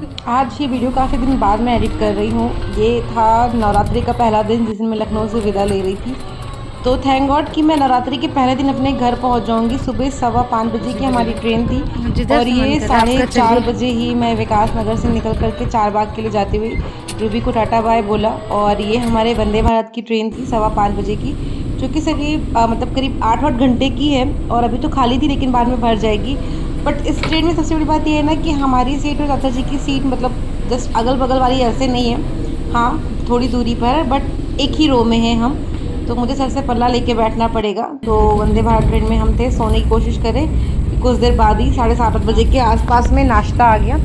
आज ये वीडियो काफ़ी दिन बाद मैं एडिट कर रही हूँ। ये था नवरात्रि का पहला दिन जिस दिन मैं लखनऊ से विदा ले रही थी। तो थैंक गॉड कि मैं नवरात्रि के पहले दिन अपने घर पहुँच जाऊँगी। सुबह 5:15 बजे की हमारी ट्रेन थी जिधर और से मन ये करे आपका 4:30 चलिए। बजे ही मैं विकास नगर से निकल करके चारबाग के लिए जाते हुए रूबी को टाटा बाय बोला। और ये हमारे वंदे भारत की ट्रेन थी 5:15 बजे की, जो कि मतलब करीब 8-8 घंटे की है। और अभी तो खाली थी लेकिन बाद में भर जाएगी। बट इस ट्रेन में सबसे बड़ी बात ये है ना कि हमारी सीट और चाचा जी की सीट मतलब जस्ट अगल बगल वाली ऐसे नहीं है। हाँ, थोड़ी दूरी पर, बट एक ही रो में है हम। तो मुझे सर से पल्ला लेके बैठना पड़ेगा। तो वंदे भारत ट्रेन में हम थे, सोने की कोशिश करें कि कुछ देर बाद ही 7:30-8 बजे के आसपास में नाश्ता आ गया।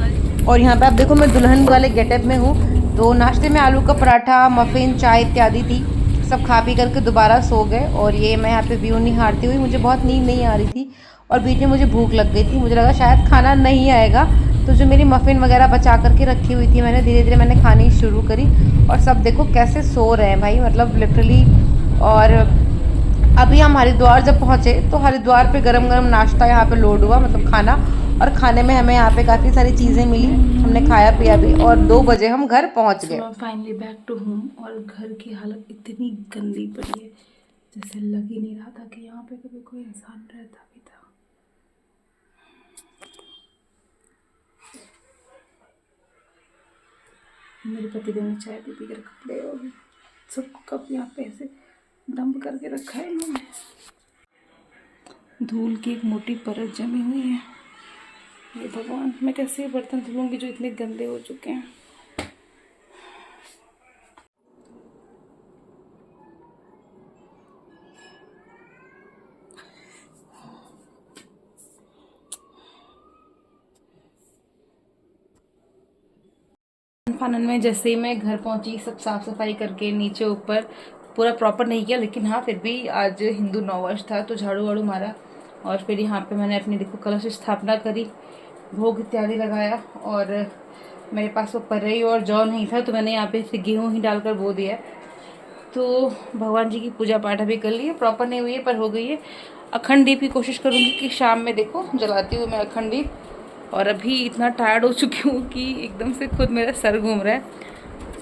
और यहाँ पे आप देखो मैं दुल्हन वाले गेटअप में हूँ। तो नाश्ते में आलू का पराठा, मफ़िन, चाय इत्यादि थी। सब खा पी करके दोबारा सो गए। और ये मैं यहाँ पे व्यू निहारती हुई, मुझे बहुत नींद नहीं आ रही थी और बीच में मुझे भूख लग गई थी। मुझे लगा शायद खाना नहीं आएगा। तो जो मेरी मफ़िन वगैरह बचा करके रखी हुई थी, मैंने धीरे धीरे खानी शुरू करी। और सब देखो कैसे सो रहे हैं भाई, मतलब लिटरली। और अभी हम हरिद्वार जब पहुँचे तो हरिद्वार पे गरम गरम नाश्ता यहाँ पे लोड हुआ, मतलब खाना। और खाने में हमें यहाँ पे काफ़ी सारी चीज़ें मिली, हमने खाया पिया भी और 2 बजे हम घर पहुँच सो गए। मैं फाइनली बैक टू होम और घर की हालत इतनी गंदी पड़ी है, जैसे लग ही नहीं रहा था कि यहाँ पे कभी कोई इंसान रहता भी था। मेरे पतिदेव ने चाय पी पी कर कपड़े और सब कप यहाँ पे ऐसे डंप करके रखा है इन्होंने। धूल की एक मोटी परत जमी हुई है। ये भगवान, मैं कैसे बर्तन धुलूंगी जो इतने गंदे हो चुके हैं। फानन में जैसे ही मैं घर पहुंची, सब साफ सफाई करके नीचे ऊपर पूरा प्रॉपर नहीं किया, लेकिन हाँ फिर भी आज हिंदू नववर्ष था तो झाड़ू वाड़ू मारा। और फिर यहाँ पे मैंने अपनी देखो कलश स्थापना करी, भोग इत्यादि लगाया। और मेरे पास वो परई और जौ नहीं था तो मैंने यहाँ पे से गेहूँ ही डालकर बो दिया। तो भगवान जी की पूजा पाठ अभी कर ली है, प्रॉपर नहीं हुई है पर हो गई है। अखंड दीप की कोशिश करूँगी कि शाम में देखो जलाती हूँ मैं अखंड दीप। और अभी इतना टायर्ड हो चुकी हूँ कि एकदम से खुद मेरा सर घूम रहा है।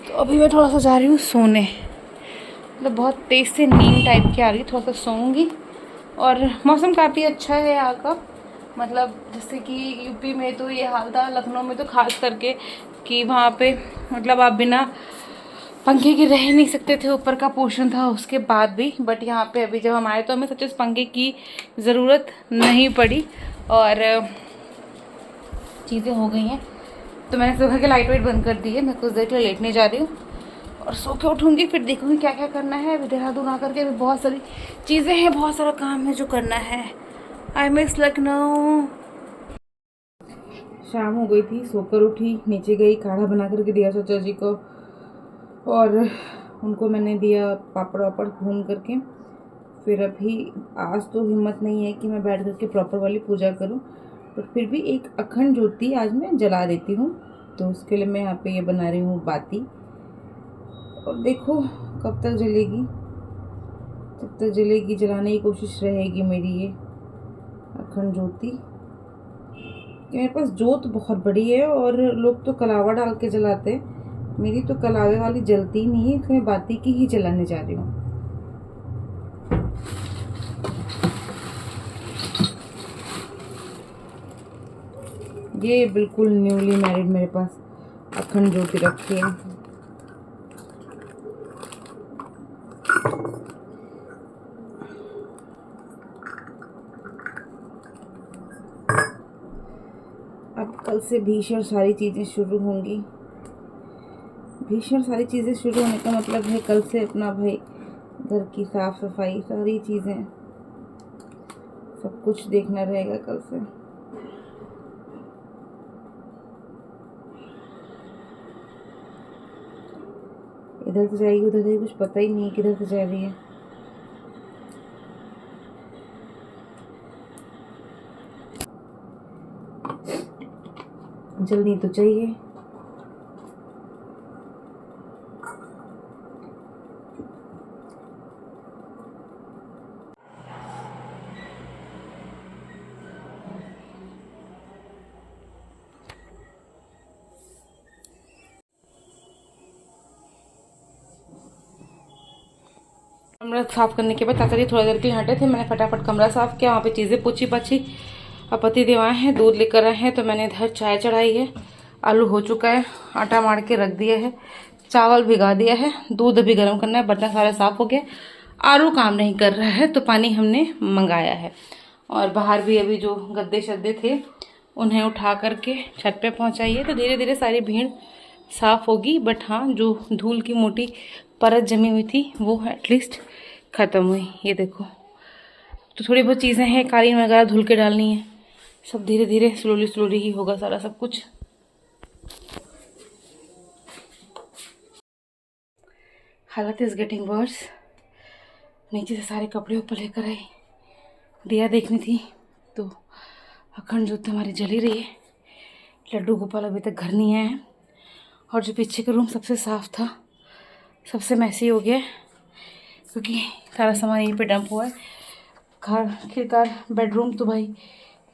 तो अभी मैं थोड़ा सा जा रही हूँ सोने, मतलब बहुत तेज़ से नींद टाइप की आ रही है, थोड़ा सा सोऊंगी। और मौसम काफ़ी अच्छा है यहाँ का, मतलब जैसे कि यूपी में तो ये हाल था, लखनऊ में तो खास करके कि वहाँ पे मतलब आप बिना पंखे के रह ही नहीं सकते थे, ऊपर का पोर्शन था उसके बाद भी। बट यहाँ पे अभी जब हम आए तो हमें सच में पंखे की ज़रूरत नहीं पड़ी और चीज़ें हो गई हैं। तो मैंने सुबह के लाइट वाइट बंद कर दी है, मैं कुछ देर के लिए लेटने जा रही हूँ और सो के उठूँगी, फिर देखूँगी क्या क्या करना है। अभी देहरादून आकर के अभी बहुत सारी चीज़ें हैं, बहुत सारा काम है जो करना है। I miss Lucknow. शाम हो गई थी, सोकर उठी, नीचे गई, काढ़ा बना करके दिया चाचा जी को और उनको मैंने दिया पापड़ वापड़ भून करके। फिर अभी आज तो हिम्मत नहीं है कि मैं बैठ करके प्रॉपर वाली पूजा करूं, बट फिर भी एक अखंड ज्योति आज मैं जला देती हूँ। तो उसके लिए मैं यहाँ पे ये बना रही हूँ बाती। और देखो कब तक जलेगी, जब तक जलेगी जलाने की कोशिश रहेगी मेरी ये अखंड ज्योति। मेरे पास जोत बहुत बड़ी है और लोग तो कलावा डाल के जलाते हैं, मेरी तो कलावे वाली जलती ही नहीं है, इसलिए मैं बाती की ही जलाने जा रही हूँ। ये बिल्कुल न्यूली मैरिड मेरे पास अखंड ज्योति रखी है। अब कल से भीषण सारी चीज़ें शुरू होंगी। भीषण सारी चीज़ें शुरू होने का मतलब है कल से अपना भाई घर की साफ सफाई, सारी चीज़ें, सब कुछ देखना रहेगा कल से। इधर से जाएगी उधर से कुछ पता ही नहीं है किधर से जा रही है। जल्दी तो चाहिए। कमरा साफ़ करने के बाद चाचा जी थोड़ी देर के लिए हटे थे, मैंने फटाफट कमरा साफ़ किया, वहाँ पे चीज़ें पूछी पाछी। अब पति देव आए हैं, दूध लेकर आए हैं, तो मैंने इधर चाय चढ़ाई है। आलू हो चुका है, आटा मार के रख दिया है, चावल भिगा दिया है, दूध अभी गर्म करना है, बर्तन सारे साफ़ हो गए। आरू काम नहीं कर रहा है तो पानी हमने मंगाया है। और बाहर भी अभी जो गद्दे शद्दे थे उन्हें उठा करके छत पे पहुँचाइए, तो धीरे धीरे सारी भीड़ साफ़ होगी। बट हाँ, जो धूल की मोटी परत जमी हुई थी वो एटलीस्ट ख़त्म हुई। ये देखो, तो थोड़ी बहुत चीज़ें हैं, कालीन वगैरह धुल के डालनी है, सब धीरे धीरे स्लोली ही होगा सारा सब कुछ। हालत इज़ गेटिंग वर्स। नीचे से सारे कपड़े ऊपर लेकर आई, दिया देखनी थी तो अखंड ज्योति हमारी जल ही रही है। लड्डू गोपाल अभी तक घर नहीं आए हैं। और जो पीछे का रूम सबसे साफ़ था, सबसे मैसी हो गया क्योंकि सारा सामान यहीं पे डंप हुआ है। आखिरकार बेडरूम तो भाई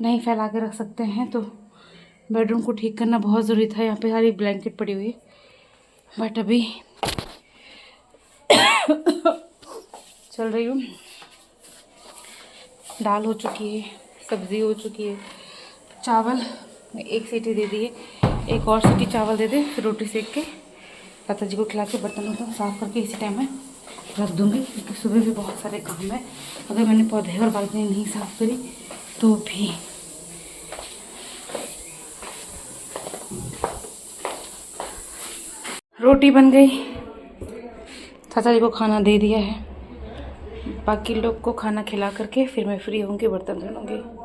नहीं फैला के रख सकते हैं, तो बेडरूम को ठीक करना बहुत ज़रूरी था। यहाँ पे सारी ब्लैंकेट पड़ी हुई है, बट अभी चल रही हूँ। दाल हो चुकी है, सब्ज़ी हो चुकी है, चावल एक सीटी दे दिए, एक और सीटी चावल दे दे, फिर रोटी सेक के चाचा जी को खिला के बर्तन वर्तन साफ़ करके इसी टाइम में रख दूँगी, क्योंकि सुबह भी बहुत सारे काम है। अगर मैंने पौधे और बालकनी नहीं साफ़ करी तो भी। रोटी बन गई, चाचा जी को खाना दे दिया है, बाकी लोग को खाना खिला करके फिर मैं फ्री होंगी, बर्तन धुलूँगी।